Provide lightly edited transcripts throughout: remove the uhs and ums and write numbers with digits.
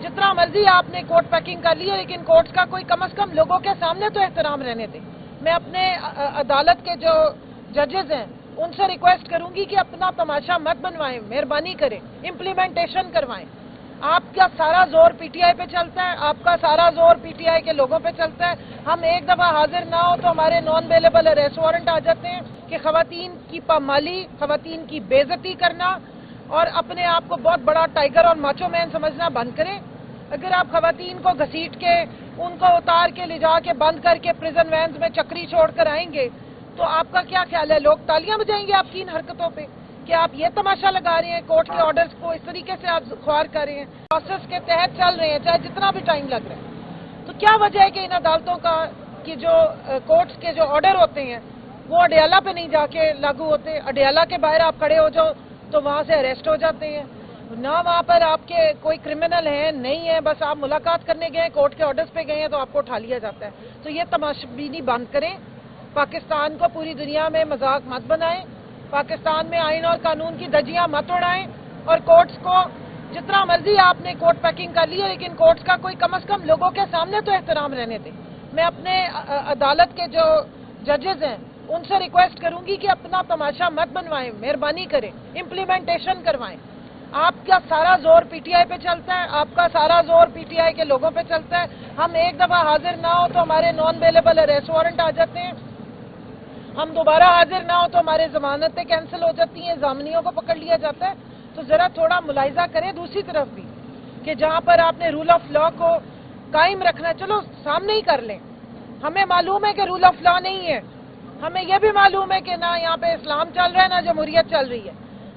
جتنا مرضی آپ نے کوٹ پیکنگ کر لی ہے، لیکن کورٹس کا کوئی کم از کم لوگوں کے سامنے تو احترام رہنے دیں۔ میں اپنے عدالت کے جو ججز ہیں ان سے ریکویسٹ کروں گی کہ اپنا تماشا مت بنوائیں، مہربانی کریں، امپلیمنٹیشن کروائیں۔ آپ کا سارا زور پی ٹی آئی پہ چلتا ہے، آپ کا سارا زور پی ٹی آئی کے لوگوں پہ چلتا ہے۔ ہم ایک دفعہ حاضر نہ ہو تو ہمارے نان اویلیبل اریسٹ وارنٹ آ جاتے ہیں کہ خواتین کی پامالی، خواتین کی بے عزتی کرنا اور اپنے آپ کو بہت بڑا ٹائیگر اور ماچو مین سمجھنا بند کریں۔ اگر آپ خواتین کو گھسیٹ کے ان کو اتار کے لے جا کے بند کر کے پریزن وینز میں چکری چھوڑ کر آئیں گے تو آپ کا کیا خیال ہے؟ لوگ تالیاں بجائیں گے آپ کی ان حرکتوں پہ کہ آپ یہ تماشا لگا رہے ہیں، کورٹ کے آرڈرز کو اس طریقے سے آپ خوار کر رہے ہیں، پروسیس کے تحت چل رہے ہیں چاہے جتنا بھی ٹائم لگ رہا ہے۔ تو کیا وجہ ہے کہ ان عدالتوں کا کہ جو کورٹس کے جو آرڈر ہوتے ہیں وہ اڈیالہ پہ نہیں جا کے لاگو ہوتے؟ اڈیالہ کے باہر آپ کھڑے ہو جاؤ تو وہاں سے اریسٹ ہو جاتے ہیں، نہ وہاں پر آپ کے کوئی کرمنل ہیں نہیں ہے، بس آپ ملاقات کرنے گئے ہیں، کورٹ کے آرڈرز پہ گئے ہیں تو آپ کو اٹھا لیا جاتا ہے۔ تو یہ تماشبینی بند کریں، پاکستان کو پوری دنیا میں مذاق مت بنائیں، پاکستان میں آئین اور قانون کی دھجیاں مت اڑائیں، اور کورٹس کو جتنا مرضی آپ نے کوٹ پیکنگ کر لی ہے، لیکن کورٹس کا کوئی کم از کم لوگوں کے سامنے تو احترام رہنے دیں۔ میں اپنے عدالت کے جو ججز ہیں ان سے ریکویسٹ کروں گی کہ اپنا تماشا مت بنوائیں، مہربانی کریں، امپلیمنٹیشن کروائیں۔ آپ کا سارا زور پی ٹی آئی پہ چلتا ہے، آپ کا سارا زور پی ٹی آئی کے لوگوں پہ چلتا ہے۔ ہم ایک دفعہ حاضر نہ ہو تو ہمارے نان اویلیبل اریسٹ وارنٹ آ جاتے ہیں، ہم دوبارہ حاضر نہ ہو تو ہمارے ضمانتیں کینسل ہو جاتی ہیں، ضامنیوں کو پکڑ لیا جاتا ہے۔ تو ذرا تھوڑا ملاحظہ کریں دوسری طرف بھی کہ جہاں پر آپ نے رول آف لا کو قائم رکھنا ہے، چلو سامنے ہی کر لیں۔ ہمیں معلوم ہے کہ رول آف لا نہیں ہے، ہمیں یہ بھی معلوم ہے کہ نہ یہاں پہ اسلام چل رہا ہے نہ جمہوریت چل رہی ہے،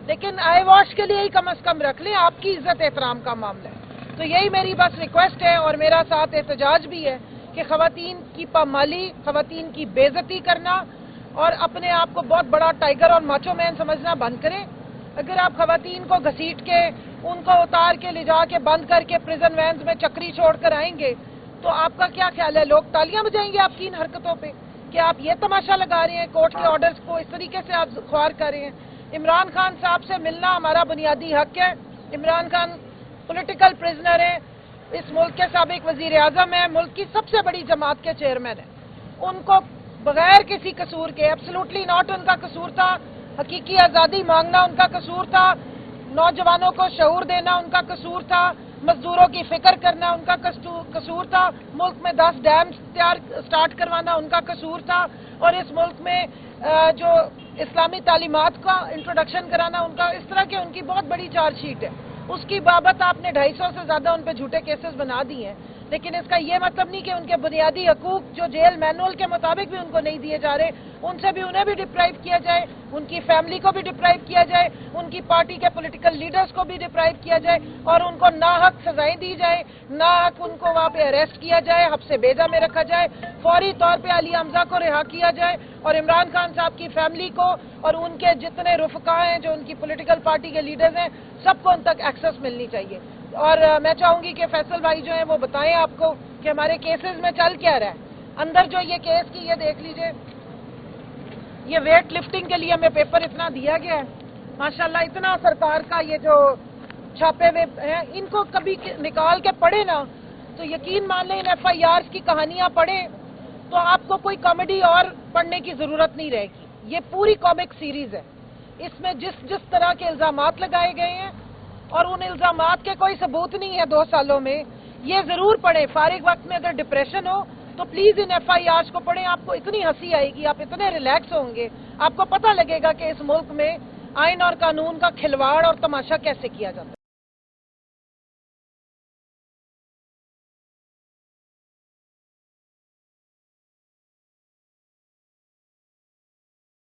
لیکن آئی واش کے لیے ہی کم از کم رکھ لیں، آپ کی عزت احترام کا معاملہ ہے۔ تو یہی میری بس ریکویسٹ ہے اور میرا ساتھ احتجاج بھی ہے کہ خواتین کی پامالی، خواتین کی بے عزتی کرنا اور اپنے آپ کو بہت بڑا ٹائیگر اور ماچو مین سمجھنا بند کریں۔ اگر آپ خواتین کو گھسیٹ کے ان کو اتار کے لے جا کے بند کر کے پریزن وینز میں چکری چھوڑ کر آئیں گے تو آپ کا کیا خیال ہے؟ لوگ تالیاں بجائیں گے آپ کی ان حرکتوں پہ کہ آپ یہ تماشا لگا رہے ہیں، کورٹ کے آرڈرز کو اس طریقے سے آپ خوار کر رہے ہیں۔ عمران خان صاحب سے ملنا ہمارا بنیادی حق ہے۔ عمران خان پولیٹیکل پریزنر ہیں، اس ملک کے سابق وزیر اعظم ہیں، ملک کی سب سے بڑی جماعت کے چیئرمین ہیں۔ ان کو بغیر کسی قصور کے، ایبسلوٹلی ناٹ ان کا قصور تھا، حقیقی آزادی مانگنا ان کا قصور تھا، نوجوانوں کو شعور دینا ان کا قصور تھا، مزدوروں کی فکر کرنا ان کا قصور تھا، ملک میں 10 ڈیمز سٹارٹ کروانا ان کا قصور تھا، اور اس ملک میں جو اسلامی تعلیمات کا انٹروڈکشن کرانا ان کا، اس طرح کے ان کی بہت بڑی چارج شیٹ ہے۔ اس کی بابت آپ نے 250 سے زیادہ ان پہ جھوٹے کیسز بنا دی ہیں، لیکن اس کا یہ مطلب نہیں کہ ان کے بنیادی حقوق جو جیل مینول کے مطابق بھی ان کو نہیں دیے جا رہے، ان سے بھی انہیں بھی ڈپرائیو کیا جائے، ان کی فیملی کو بھی ڈپرائیو کیا جائے، ان کی پارٹی کے پولیٹیکل لیڈرز کو بھی ڈپرائیو کیا جائے، اور ان کو ناحق سزائیں دی جائے، ناحق ان کو وہاں پہ اریسٹ کیا جائے، حبس بیضہ میں رکھا جائے، فوری طور پہ علی حمزہ کو رہا کیا جائے، اور عمران خان صاحب کی فیملی کو اور ان کے جتنے رفقا ہیں جو ان کی پولیٹیکل پارٹی کے لیڈرز ہیں سب کو ان تک ایکسس ملنی چاہیے۔ اور میں چاہوں گی کہ فیصل بھائی جو ہیں وہ بتائیں آپ کو کہ ہمارے کیسز میں چل کیا رہا ہے۔ اندر جو یہ کیس کی یہ دیکھ لیجئے، یہ ویٹ لفٹنگ کے لیے ہمیں پیپر اتنا دیا گیا ہے، ماشاءاللہ اتنا سرکار کا یہ جو چھاپے ہوئے ہیں ان کو کبھی نکال کے پڑھے نا تو یقین مان لیں ان ایف آئی آرز کی کہانیاں پڑھیں تو آپ کو کوئی کامیڈی اور پڑھنے کی ضرورت نہیں رہے گی۔ یہ پوری کامک سیریز ہے، اس میں جس طرح کے الزامات لگائے گئے ہیں اور ان الزامات کے کوئی ثبوت نہیں ہے 2 سالوں میں، یہ ضرور پڑھیں۔ فارغ وقت میں اگر ڈپریشن ہو تو پلیز ان ایف آئی آرز کو پڑھیں، آپ کو اتنی ہنسی آئے گی، آپ اتنے ریلیکس ہوں گے، آپ کو پتہ لگے گا کہ اس ملک میں آئین اور قانون کا کھلواڑ اور تماشا کیسے کیا جاتا ہے۔